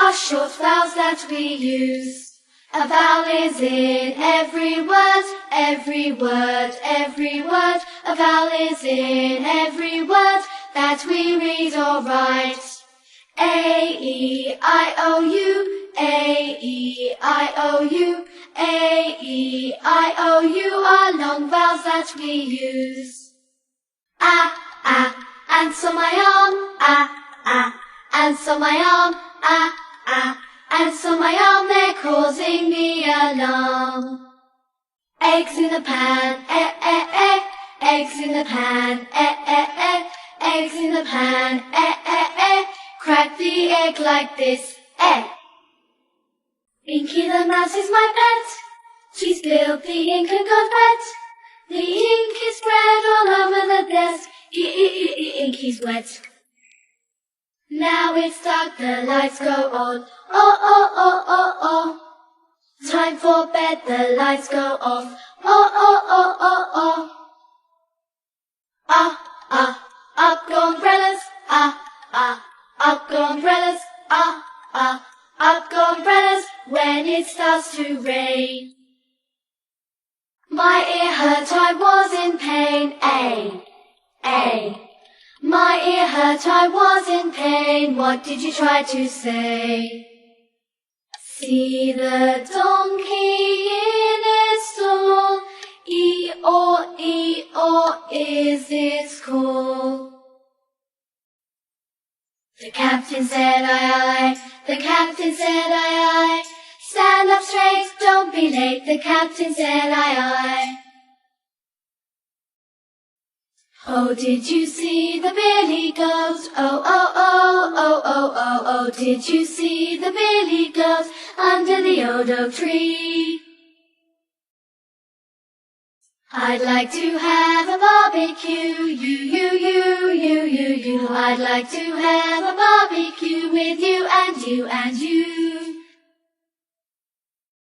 are short vowels that we use. A vowel is in every word, every word, every word. A vowel is in every word that we read or write. A-E-I-O-U, A-E-I-O-U, A-E-I-O-U are long vowels that we use. Ants on my arm, ants on my arm, ants on my arm, they're causing me alarm. Eggs in the pan, eggs in the pan, eggs in the pan, crack the egg like this, Inky the mouse is my pet, she spilled the ink and got wet. The ink is spread all over the desk, Inky's wet. Now it's dark, the lights go on, oh. Time for bed, the lights go off, oh. Up go umbrellas, up go umbrellas, up go umbrellas when it starts to rain. My ear hurt, I was in pain, My ear hurt, I was in pain, what did you try to say? See the donkey in its stall, E-O, is its call. The captain said aye, the captain said aye, stand up straight, don't be late, the captain said aye. Oh, did you see the billy goat? Oh, did you see the billy goat under the old oak tree? I'd like to have a barbecue, you. I'd like to have a barbecue with you and you and you.